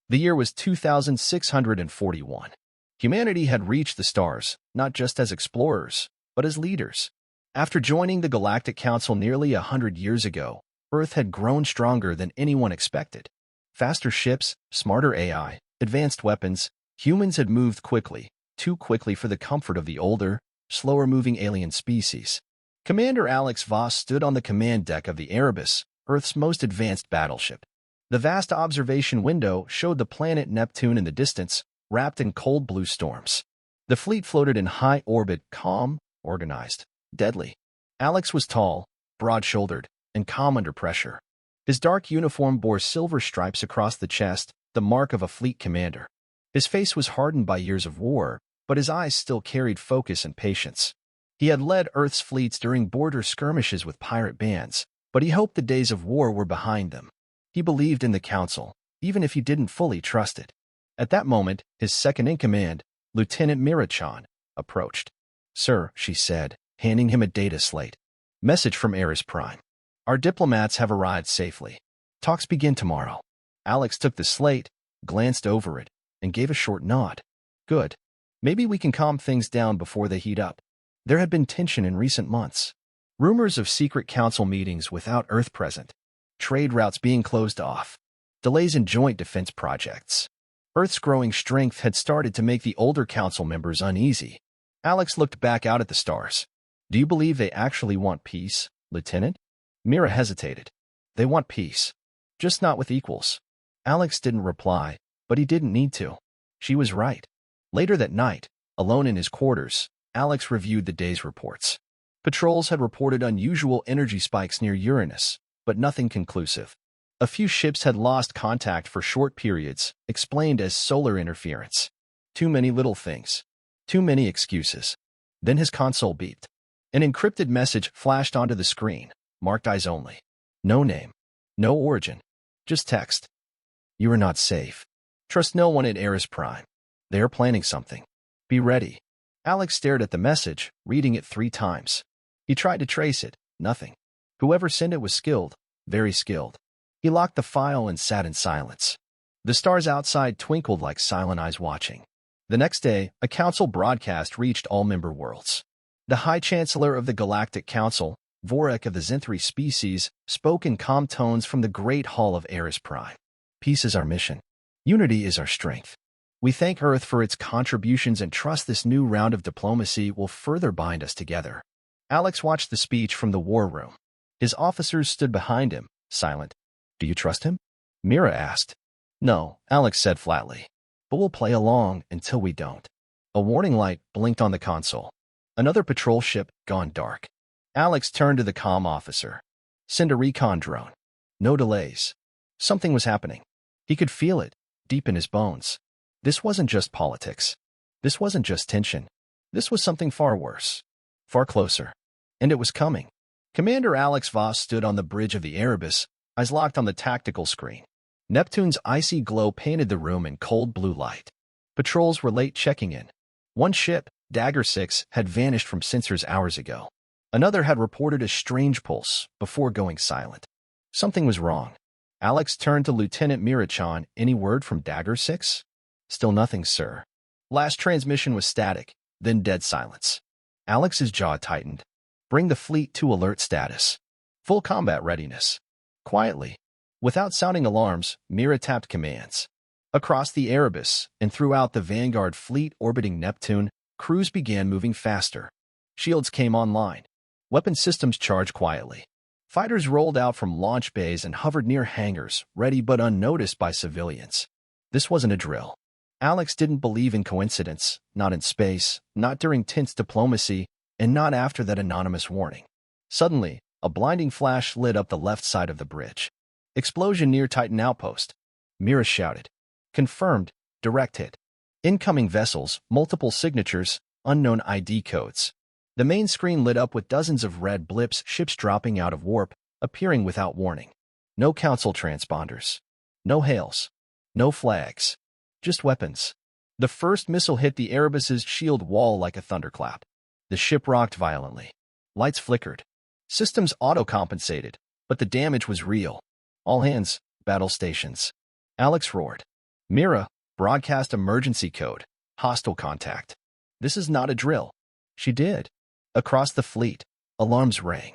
The year was 2641. Humanity had reached the stars, not just as explorers, but as leaders. After joining the Galactic Council nearly 100 years ago, Earth had grown stronger than anyone expected. Faster ships, smarter AI, advanced weapons, humans had moved quickly, too quickly for the comfort of the older, slower-moving alien species. Commander Alex Voss stood on the command deck of the Erebus, Earth's most advanced battleship. The vast observation window showed the planet Neptune in the distance, wrapped in cold blue storms. The fleet floated in high orbit, calm, organized, deadly. Alex was tall, broad-shouldered, and calm under pressure. His dark uniform bore silver stripes across the chest, the mark of a fleet commander. His face was hardened by years of war, but his eyes still carried focus and patience. He had led Earth's fleets during border skirmishes with pirate bands, but he hoped the days of war were behind them. He believed in the Council, even if he didn't fully trust it. At that moment, his second-in-command, Lieutenant Mirachan, approached. "Sir," she said, handing him a data slate. "Message from Eris Prime. Our diplomats have arrived safely. Talks begin tomorrow." Alex took the slate, glanced over it, and gave a short nod. "Good. Maybe we can calm things down before they heat up." There had been tension in recent months. Rumors of secret council meetings without Earth present. Trade routes being closed off. Delays in joint defense projects. Earth's growing strength had started to make the older council members uneasy. Alex looked back out at the stars. "Do you believe they actually want peace, Lieutenant?" Mira hesitated. "They want peace. Just not with equals." Alex didn't reply, but he didn't need to. She was right. Later that night, alone in his quarters, Alex reviewed the day's reports. Patrols had reported unusual energy spikes near Uranus, but nothing conclusive. A few ships had lost contact for short periods, explained as solar interference. Too many little things. Too many excuses. Then his console beeped. An encrypted message flashed onto the screen, marked eyes only. No name. No origin. Just text. "You are not safe. Trust no one at Eris Prime. They are planning something. Be ready." Alex stared at the message, reading it 3 times. He tried to trace it. Nothing. Whoever sent it was skilled, very skilled. He locked the file and sat in silence. The stars outside twinkled like silent eyes watching. The next day, a council broadcast reached all member worlds. The High Chancellor of the Galactic Council, Vorek of the Zenthri species, spoke in calm tones from the Great Hall of Eris Prime. "Peace is our mission. Unity is our strength. We thank Earth for its contributions and trust this new round of diplomacy will further bind us together." Alex watched the speech from the war room. His officers stood behind him, silent. "Do you trust him?" Mira asked. "No," Alex said flatly. "But we'll play along until we don't." A warning light blinked on the console. Another patrol ship gone dark. Alex turned to the comm officer. "Send a recon drone." No delays. Something was happening. He could feel it, deep in his bones. This wasn't just politics. This wasn't just tension. This was something far worse. Far closer. And it was coming. Commander Alex Voss stood on the bridge of the Erebus, eyes locked on the tactical screen. Neptune's icy glow painted the room in cold blue light. Patrols were late checking in. One ship, Dagger 6, had vanished from sensors hours ago. Another had reported a strange pulse before going silent. Something was wrong. Alex turned to Lieutenant Mirachan. "Any word from Dagger 6? "Still nothing, sir." Last transmission was static, then dead silence. Alex's jaw tightened. "Bring the fleet to alert status. Full combat readiness." Quietly, without sounding alarms, Mira tapped commands. Across the Erebus and throughout the Vanguard fleet orbiting Neptune, crews began moving faster. Shields came online. Weapon systems charged quietly. Fighters rolled out from launch bays and hovered near hangars, ready but unnoticed by civilians. This wasn't a drill. Alex didn't believe in coincidence, not in space, not during tense diplomacy, and not after that anonymous warning. Suddenly, a blinding flash lit up the left side of the bridge. "Explosion near Titan Outpost." Mira shouted. "Confirmed. Direct hit. Incoming vessels, multiple signatures, unknown ID codes." The main screen lit up with dozens of red blips, ships dropping out of warp, appearing without warning. No council transponders. No hails. No flags. Just weapons. The first missile hit the Erebus's shield wall like a thunderclap. The ship rocked violently. Lights flickered. Systems auto-compensated, but the damage was real. "All hands, battle stations." Alex roared. Mira, broadcast emergency code. Hostile contact. This is not a drill. She did. Across the fleet, alarms rang.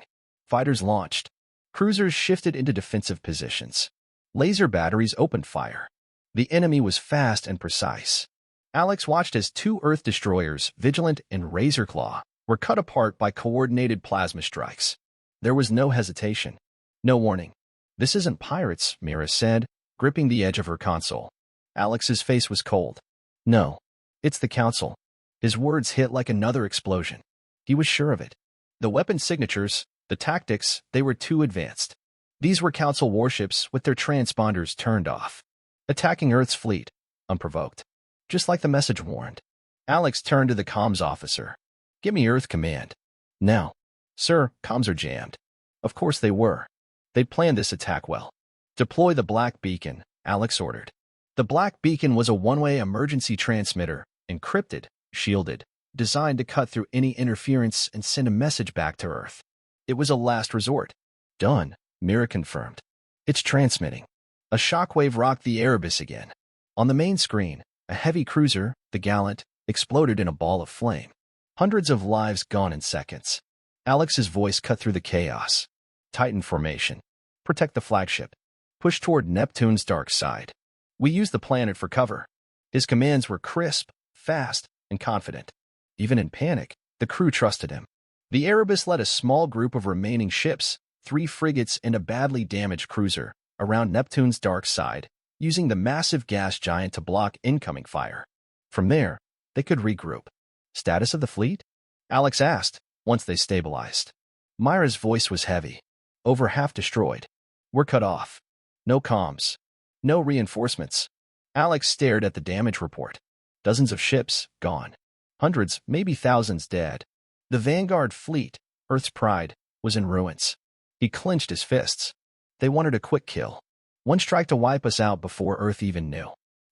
Fighters launched. Cruisers shifted into defensive positions. Laser batteries opened fire. The enemy was fast and precise. Alex watched as two Earth destroyers, Vigilant and Razorclaw, were cut apart by coordinated plasma strikes. There was no hesitation. No warning. This isn't pirates, Mira said, gripping the edge of her console. Alex's face was cold. No. It's the Council. His words hit like another explosion. He was sure of it. The weapon signatures, the tactics, they were too advanced. These were Council warships with their transponders turned off, attacking Earth's fleet, unprovoked. Just like the message warned. Alex turned to the comms officer. Give me Earth command. Now. Sir, comms are jammed. Of course they were. They'd planned this attack well. Deploy the Black Beacon, Alex ordered. The Black Beacon was a one-way emergency transmitter, encrypted, shielded, designed to cut through any interference and send a message back to Earth. It was a last resort. Done, Mira confirmed. It's transmitting. A shockwave rocked the Erebus again. On the main screen, a heavy cruiser, the Gallant, exploded in a ball of flame. Hundreds of lives gone in seconds. Alex's voice cut through the chaos. Titan formation. Protect the flagship. Push toward Neptune's dark side. We use the planet for cover. His commands were crisp, fast, and confident. Even in panic, the crew trusted him. The Erebus led a small group of remaining ships, 3 frigates and a badly damaged cruiser, around Neptune's dark side, using the massive gas giant to block incoming fire. From there, they could regroup. Status of the fleet? Alex asked, once they stabilized. Myra's voice was heavy. Over half destroyed. We're cut off. No comms. No reinforcements. Alex stared at the damage report. Dozens of ships, gone. Hundreds, maybe thousands dead. The Vanguard fleet, Earth's pride, was in ruins. He clenched his fists. They wanted a quick kill. One strike to wipe us out before Earth even knew.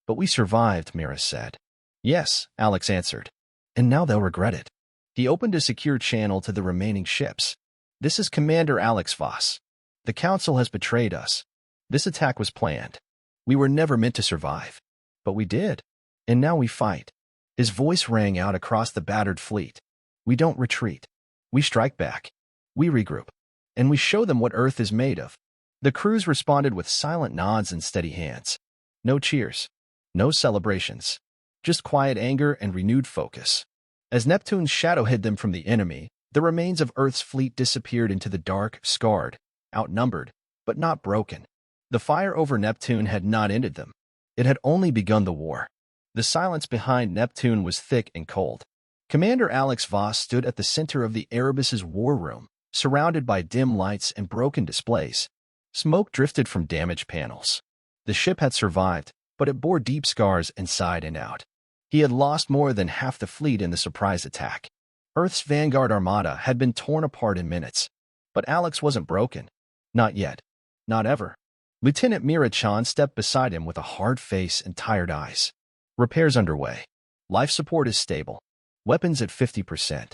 But we survived, Mira said. Yes, Alex answered. And now they'll regret it. He opened a secure channel to the remaining ships. This is Commander Alex Voss. The Council has betrayed us. This attack was planned. We were never meant to survive. But we did. And now we fight. His voice rang out across the battered fleet. We don't retreat. We strike back. We regroup. And we show them what Earth is made of. The crews responded with silent nods and steady hands. No cheers. No celebrations. Just quiet anger and renewed focus. As Neptune's shadow hid them from the enemy, the remains of Earth's fleet disappeared into the dark, scarred, outnumbered, but not broken. The fire over Neptune had not ended them. It had only begun the war. The silence behind Neptune was thick and cold. Commander Alex Voss stood at the center of the Erebus's war room, surrounded by dim lights and broken displays. Smoke drifted from damaged panels. The ship had survived, but it bore deep scars inside and out. He had lost more than half the fleet in the surprise attack. Earth's Vanguard armada had been torn apart in minutes. But Alex wasn't broken. Not yet. Not ever. Lieutenant Mira Chan stepped beside him with a hard face and tired eyes. Repairs underway. Life support is stable. Weapons at 50%.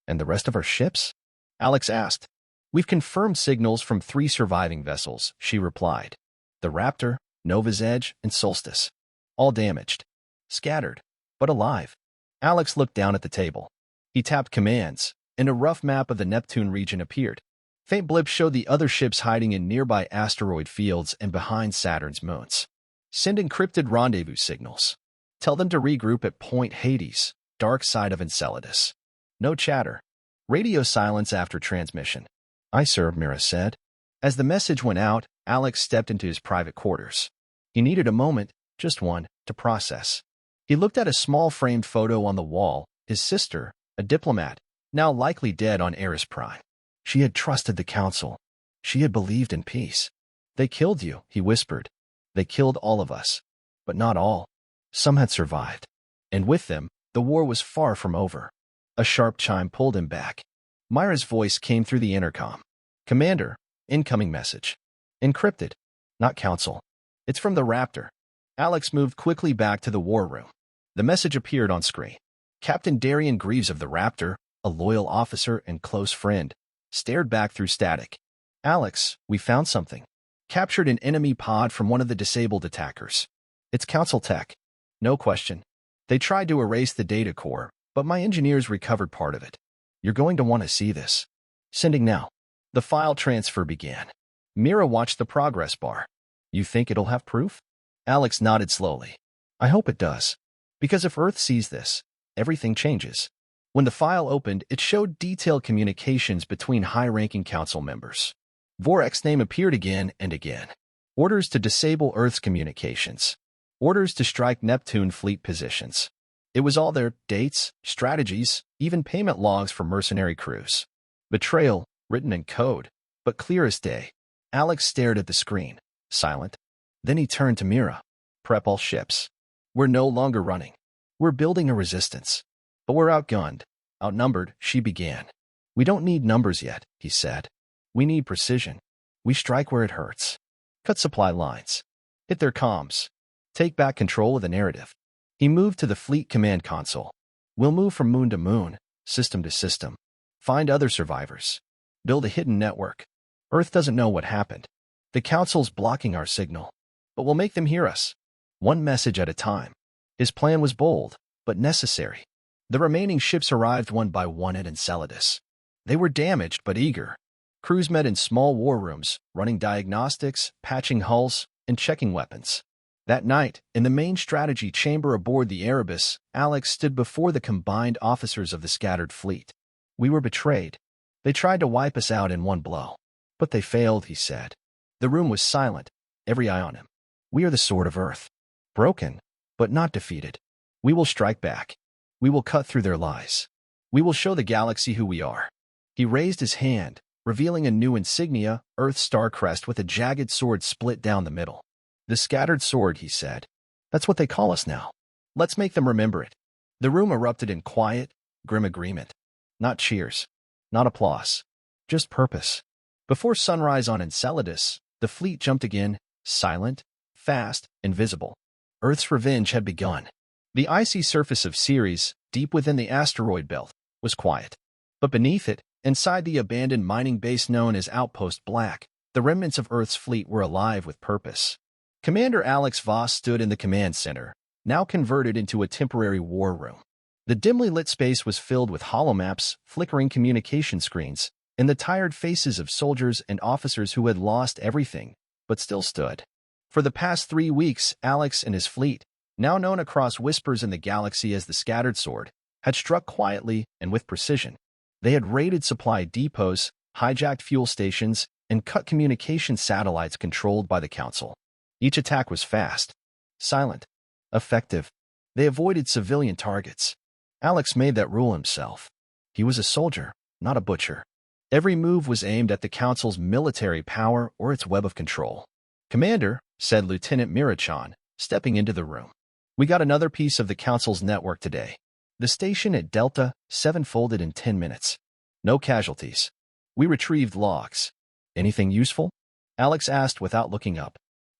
And the rest of our ships? Alex asked. We've confirmed signals from 3 surviving vessels, she replied. The Raptor, Nova's Edge, and Solstice. All damaged. Scattered. But alive. Alex looked down at the table. He tapped commands, and a rough map of the Neptune region appeared. Faint blips showed the other ships hiding in nearby asteroid fields and behind Saturn's moons. Send encrypted rendezvous signals. Tell them to regroup at Point Hades, dark side of Enceladus. No chatter. Radio silence after transmission. Aye, sir, Mira said. As the message went out, Alex stepped into his private quarters. He needed a moment, just one, to process. He looked at a small framed photo on the wall, his sister, a diplomat, now likely dead on Eris Prime. She had trusted the Council. She had believed in peace. They killed you, he whispered. They killed all of us. But not all. Some had survived. And with them, the war was far from over. A sharp chime pulled him back. Myra's voice came through the intercom. Commander, incoming message. Encrypted. Not Council. It's from the Raptor. Alex moved quickly back to the war room. The message appeared on screen. Captain Darian Greaves of the Raptor, a loyal officer and close friend, stared back through static. Alex, we found something. Captured an enemy pod from one of the disabled attackers. It's Council tech. No question. They tried to erase the data core, but my engineers recovered part of it. You're going to want to see this. Sending now. The file transfer began. Mira watched the progress bar. You think it'll have proof? Alex nodded slowly. I hope it does. Because if Earth sees this, everything changes. When the file opened, it showed detailed communications between high-ranking council members. Vorek's name appeared again and again. Orders to disable Earth's communications. Orders to strike Neptune fleet positions. It was all there: dates, strategies, even payment logs for mercenary crews. Betrayal, written in code, but clear as day. Alex stared at the screen, silent. Then he turned to Mira. Prep all ships. We're no longer running. We're building a resistance. But we're outgunned, outnumbered, she began. We don't need numbers yet, he said. We need precision. We strike where it hurts. Cut supply lines. Hit their comms. Take back control of the narrative. He moved to the fleet command console. We'll move from moon to moon, system to system. Find other survivors. Build a hidden network. Earth doesn't know what happened. The Council's blocking our signal. But we'll make them hear us. One message at a time. His plan was bold, but necessary. The remaining ships arrived one by one at Enceladus. They were damaged but eager. Crews met in small war rooms, running diagnostics, patching hulls, and checking weapons. That night, in the main strategy chamber aboard the Erebus, Alex stood before the combined officers of the scattered fleet. We were betrayed. They tried to wipe us out in one blow. But they failed, he said. The room was silent, every eye on him. We are the sword of Earth. Broken, but not defeated. We will strike back. We will cut through their lies. We will show the galaxy who we are. He raised his hand, revealing a new insignia, Earth's star crest with a jagged sword split down the middle. The scattered sword, he said. That's what they call us now. Let's make them remember it. The room erupted in quiet, grim agreement. Not cheers. Not applause. Just purpose. Before sunrise on Enceladus, the fleet jumped again, silent, fast, invisible. Earth's revenge had begun. The icy surface of Ceres, deep within the asteroid belt, was quiet. But beneath it, inside the abandoned mining base known as Outpost Black, the remnants of Earth's fleet were alive with purpose. Commander Alex Voss stood in the command center, now converted into a temporary war room. The dimly lit space was filled with holomaps, flickering communication screens, and the tired faces of soldiers and officers who had lost everything, but still stood. For the past 3 weeks, Alex and his fleet, now known across whispers in the galaxy as the Scattered Sword, had struck quietly and with precision. They had raided supply depots, hijacked fuel stations, and cut communication satellites controlled by the Council. Each attack was fast, silent, effective. They avoided civilian targets. Alex made that rule himself. He was a soldier, not a butcher. Every move was aimed at the Council's military power or its web of control. Commander, said Lieutenant Mirachan, stepping into the room. We got another piece of the Council's network today. The station at Delta 7 folded in 10 minutes. No casualties. We retrieved logs. Anything useful? Alex asked without looking up.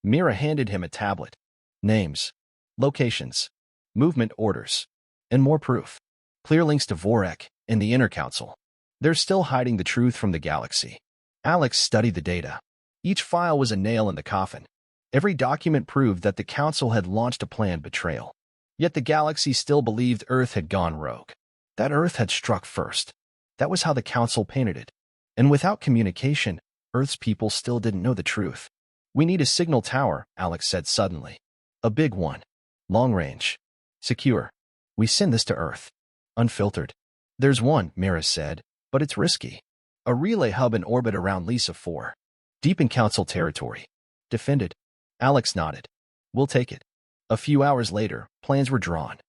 Mira handed him a tablet. Names, locations, movement orders, and more proof. Clear links to Vorek and the Inner Council. They're still hiding the truth from the galaxy. Alex studied the data. Each file was a nail in the coffin. Every document proved that the Council had launched a planned betrayal. Yet the galaxy still believed Earth had gone rogue. That Earth had struck first. That was how the Council painted it. And without communication, Earth's people still didn't know the truth. We need a signal tower, Alex said suddenly. A big one. Long range. Secure. We send this to Earth. Unfiltered. There's one, Mira said, but it's risky. A relay hub in orbit around Lisa 4. Deep in Council territory. Defended. Alex nodded. We'll take it. A few hours later, plans were drawn.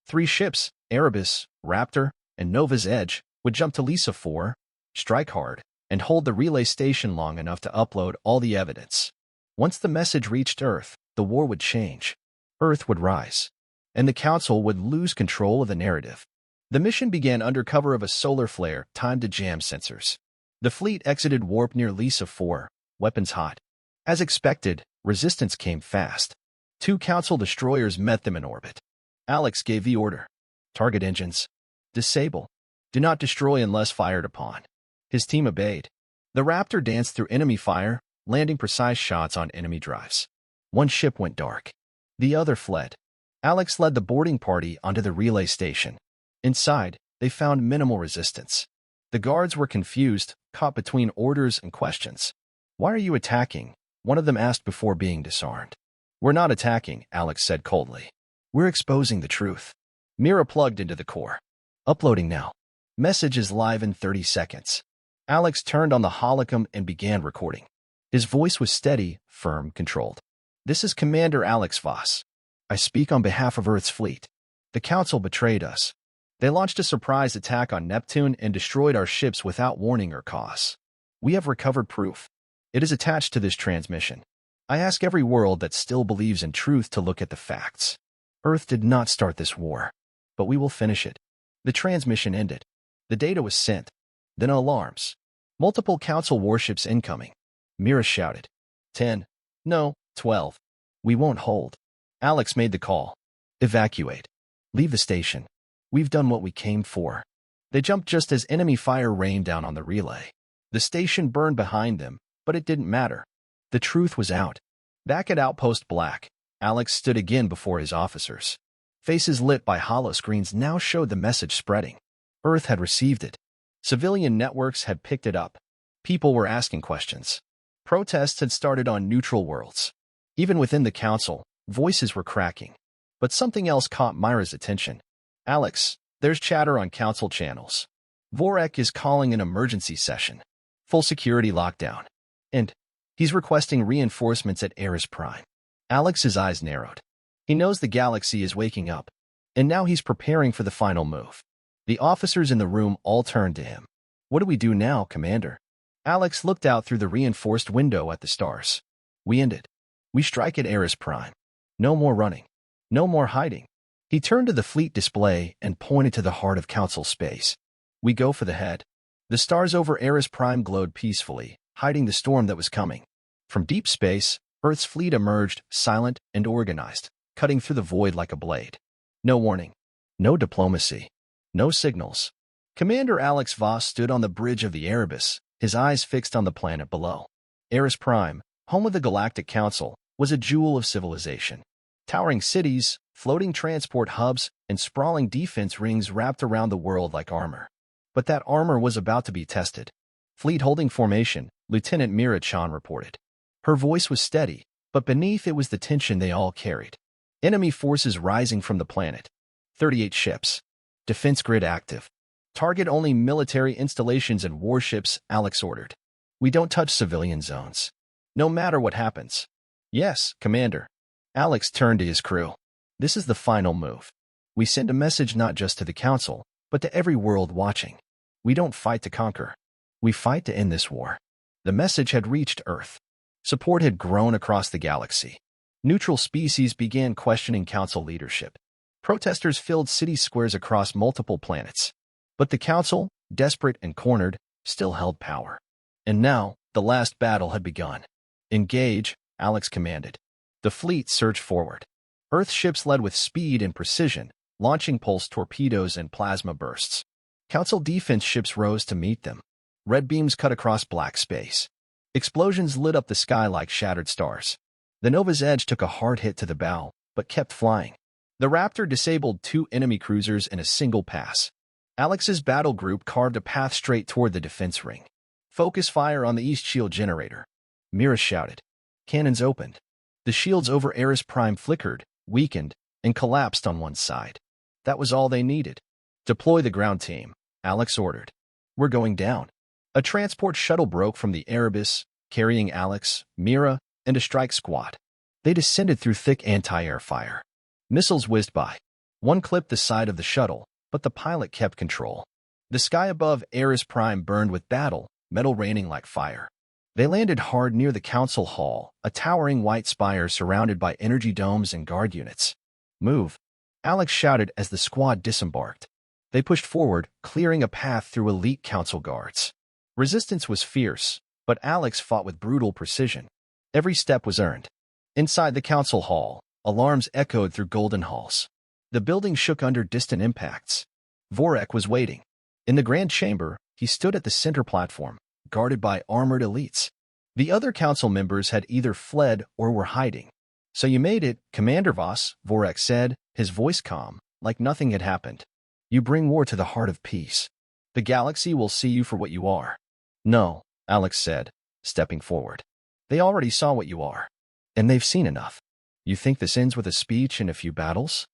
3 ships, Erebus, Raptor, and Nova's Edge, would jump to Lisa 4, strike hard, and hold the relay station long enough to upload all the evidence. Once the message reached Earth, the war would change. Earth would rise. And the Council would lose control of the narrative. The mission began under cover of a solar flare timed to jam sensors. The fleet exited warp near Lisa 4, weapons hot. As expected, resistance came fast. 2 Council destroyers met them in orbit. Alex gave the order. Target engines. Disable. Do not destroy unless fired upon. His team obeyed. The Raptor danced through enemy fire, landing precise shots on enemy drives. 1 ship went dark. The other fled. Alex led the boarding party onto the relay station. Inside, they found minimal resistance. The guards were confused, caught between orders and questions. "Why are you attacking?" one of them asked before being disarmed. "We're not attacking," Alex said coldly. "We're exposing the truth." Mira plugged into the core. Uploading now. Message is live in 30 seconds. Alex turned on the holocom and began recording. His voice was steady, firm, controlled. "This is Commander Alex Voss. I speak on behalf of Earth's fleet. The Council betrayed us. They launched a surprise attack on Neptune and destroyed our ships without warning or cause. We have recovered proof. It is attached to this transmission. I ask every world that still believes in truth to look at the facts. Earth did not start this war, but we will finish it." The transmission ended. The data was sent. Then alarms. "Multiple Council warships incoming." Mira shouted. 10. No, 12. "We won't hold." Alex made the call. "Evacuate. Leave the station. We've done what we came for." They jumped just as enemy fire rained down on the relay. The station burned behind them, but it didn't matter. The truth was out. Back at Outpost Black, Alex stood again before his officers. Faces lit by holoscreens now showed the message spreading. Earth had received it. Civilian networks had picked it up. People were asking questions. Protests had started on neutral worlds. Even within the Council, voices were cracking. But something else caught Myra's attention. "Alex, there's chatter on Council channels. Vorek is calling an emergency session. Full security lockdown. And he's requesting reinforcements at Eris Prime." Alex's eyes narrowed. He knows the galaxy is waking up, and now he's preparing for the final move. The officers in the room all turned to him. "What do we do now, Commander?" Alex looked out through the reinforced window at the stars. "We end it. We strike at Eris Prime. No more running. No more hiding." He turned to the fleet display and pointed to the heart of Council space. "We go for the head." The stars over Eris Prime glowed peacefully, hiding the storm that was coming. From deep space, Earth's fleet emerged, silent and organized, cutting through the void like a blade. No warning. No diplomacy. No signals. Commander Alex Voss stood on the bridge of the Erebus, his eyes fixed on the planet below. Eris Prime, home of the Galactic Council, was a jewel of civilization. Towering cities, floating transport hubs, and sprawling defense rings wrapped around the world like armor. But that armor was about to be tested. "Fleet holding formation," Lieutenant Mira Chan reported. Her voice was steady, but beneath it was the tension they all carried. Enemy forces rising from the planet. 38 ships. Defense grid active. "Target only military installations and warships," Alex ordered. "We don't touch civilian zones. No matter what happens." "Yes, Commander." Alex turned to his crew. "This is the final move. We send a message not just to the Council, but to every world watching. We don't fight to conquer. We fight to end this war." The message had reached Earth. Support had grown across the galaxy. Neutral species began questioning Council leadership. Protesters filled city squares across multiple planets. But the Council, desperate and cornered, still held power. And now, the last battle had begun. "Engage," Alex commanded. The fleet surged forward. Earth ships led with speed and precision, launching pulse torpedoes and plasma bursts. Council defense ships rose to meet them. Red beams cut across black space. Explosions lit up the sky like shattered stars. The Nova's Edge took a hard hit to the bow, but kept flying. The Raptor disabled 2 enemy cruisers in a single pass. Alex's battle group carved a path straight toward the defense ring. "Focus fire on the East Shield generator," Mira shouted. Cannons opened. The shields over Eris Prime flickered, weakened, and collapsed on one side. That was all they needed. "Deploy the ground team," Alex ordered. "We're going down." A transport shuttle broke from the Erebus, carrying Alex, Mira, and a strike squad. They descended through thick anti-air fire. Missiles whizzed by. One clipped the side of the shuttle, but the pilot kept control. The sky above Eris Prime burned with battle, metal raining like fire. They landed hard near the Council Hall, a towering white spire surrounded by energy domes and guard units. "Move," Alex shouted as the squad disembarked. They pushed forward, clearing a path through elite Council guards. Resistance was fierce, but Alex fought with brutal precision. Every step was earned. Inside the Council Hall, alarms echoed through golden halls. The building shook under distant impacts. Vorek was waiting. In the Grand Chamber, he stood at the center platform, guarded by armored elites. The other Council members had either fled or were hiding. So you made it, Commander Voss, Vorek said, his voice calm, like nothing had happened. You bring war to the heart of peace. The galaxy will see you for what you are. No, Alex said, stepping forward. They already saw what you are. And they've seen enough. You think this ends with a speech and a few battles?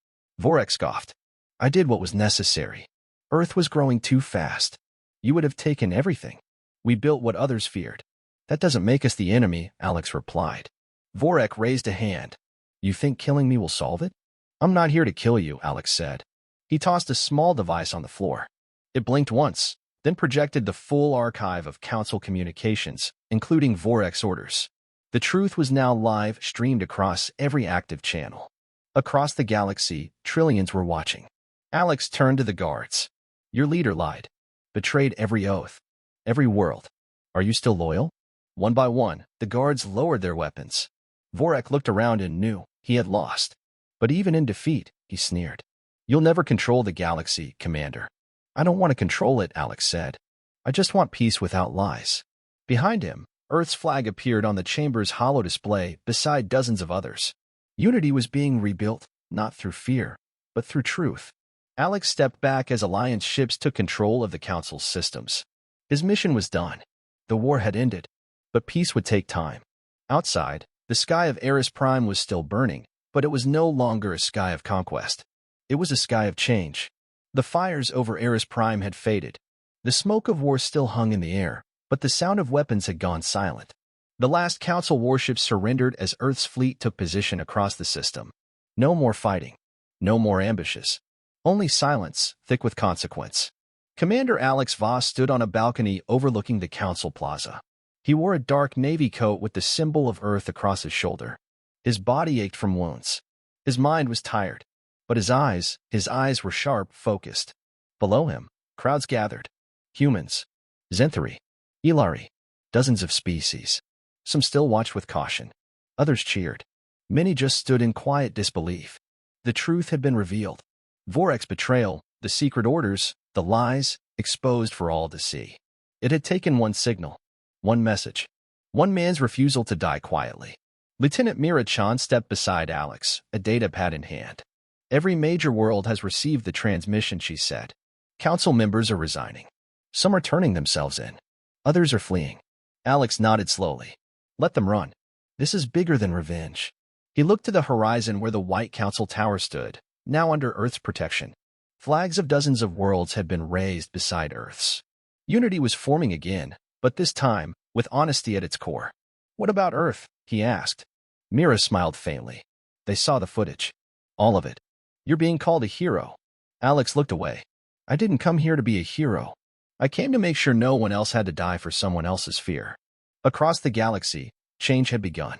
Vorek scoffed. I did what was necessary. Earth was growing too fast. You would have taken everything. We built what others feared. That doesn't make us the enemy, Alex replied. Vorek raised a hand. You think killing me will solve it? I'm not here to kill you, Alex said. He tossed a small device on the floor. It blinked once, then projected the full archive of Council communications, including Vorek's orders. The truth was now live, streamed across every active channel. Across the galaxy, trillions were watching. Alex turned to the guards. Your leader lied. Betrayed every oath. Every world. Are you still loyal? One by one, the guards lowered their weapons. Vorek looked around and knew he had lost. But even in defeat, he sneered. You'll never control the galaxy, Commander. I don't want to control it, Alex said. I just want peace without lies. Behind him, Earth's flag appeared on the chamber's hollow display beside dozens of others. Unity was being rebuilt, not through fear, but through truth. Alex stepped back as Alliance ships took control of the Council's systems. His mission was done. The war had ended, but peace would take time. Outside, the sky of Eris Prime was still burning, but it was no longer a sky of conquest. It was a sky of change. The fires over Eris Prime had faded. The smoke of war still hung in the air, but the sound of weapons had gone silent. The last Council warships surrendered as Earth's fleet took position across the system. No more fighting. No more ambushes. Only silence, thick with consequence. Commander Alex Voss stood on a balcony overlooking the Council Plaza. He wore a dark navy coat with the symbol of Earth across his shoulder. His body ached from wounds. His mind was tired. But his eyes were sharp, focused. Below him, crowds gathered. Humans. Zenthari. Ilari. Dozens of species. Some still watched with caution. Others cheered. Many just stood in quiet disbelief. The truth had been revealed. Vorek's betrayal, the secret orders, the lies, exposed for all to see. It had taken one signal. One message. One man's refusal to die quietly. Lieutenant Mira Chan stepped beside Alex, a data pad in hand. Every major world has received the transmission, she said. Council members are resigning. Some are turning themselves in. Others are fleeing. Alex nodded slowly. Let them run. This is bigger than revenge. He looked to the horizon where the White Council Tower stood, now under Earth's protection. Flags of dozens of worlds had been raised beside Earth's. Unity was forming again, but this time, with honesty at its core. What about Earth? He asked. Mira smiled faintly. They saw the footage. All of it. You're being called a hero. Alex looked away. I didn't come here to be a hero. I came to make sure no one else had to die for someone else's fear. Across the galaxy, change had begun.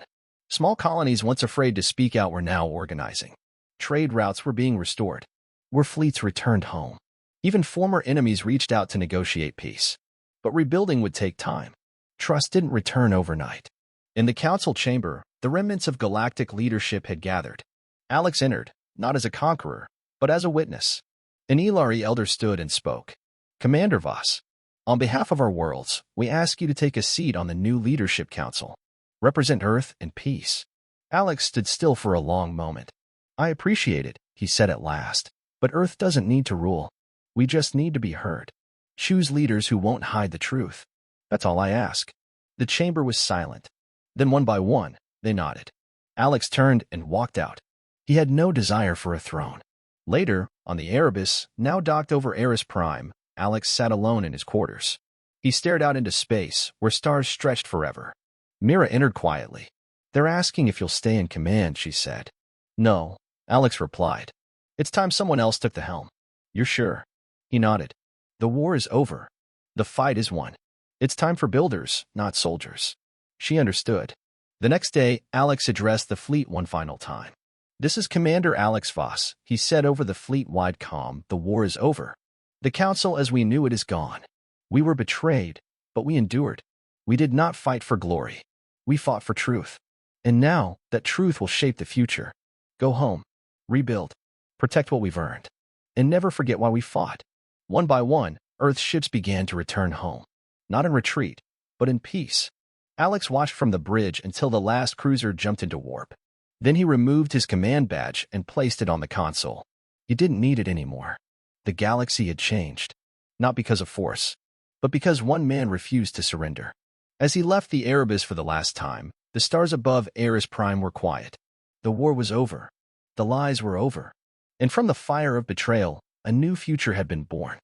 Small colonies once afraid to speak out were now organizing. Trade routes were being restored. War fleets returned home. Even former enemies reached out to negotiate peace. But rebuilding would take time. Trust didn't return overnight. In the council chamber, the remnants of galactic leadership had gathered. Alex entered, not as a conqueror, but as a witness. An Ilari elder stood and spoke. Commander Voss, on behalf of our worlds, we ask you to take a seat on the new leadership council. Represent Earth and peace. Alex stood still for a long moment. I appreciate it, he said at last. But Earth doesn't need to rule. We just need to be heard. Choose leaders who won't hide the truth. That's all I ask. The chamber was silent. Then one by one, they nodded. Alex turned and walked out. He had no desire for a throne. Later, on the Erebus, now docked over Eris Prime, Alex sat alone in his quarters. He stared out into space, where stars stretched forever. Mira entered quietly. They're asking if you'll stay in command, she said. No, Alex replied. It's time someone else took the helm. You're sure? He nodded. The war is over. The fight is won. It's time for builders, not soldiers. She understood. The next day, Alex addressed the fleet one final time. This is Commander Alex Voss, he said over the fleet-wide comm. The war is over. The council as we knew it is gone. We were betrayed, but we endured. We did not fight for glory. We fought for truth. And now, that truth will shape the future. Go home. Rebuild. Protect what we've earned. And never forget why we fought. One by one, Earth's ships began to return home. Not in retreat, but in peace. Alex watched from the bridge until the last cruiser jumped into warp. Then he removed his command badge and placed it on the console. He didn't need it anymore. The galaxy had changed. Not because of force, but because one man refused to surrender. As he left the Erebus for the last time, the stars above Eris Prime were quiet. The war was over. The lies were over. And from the fire of betrayal, a new future had been born.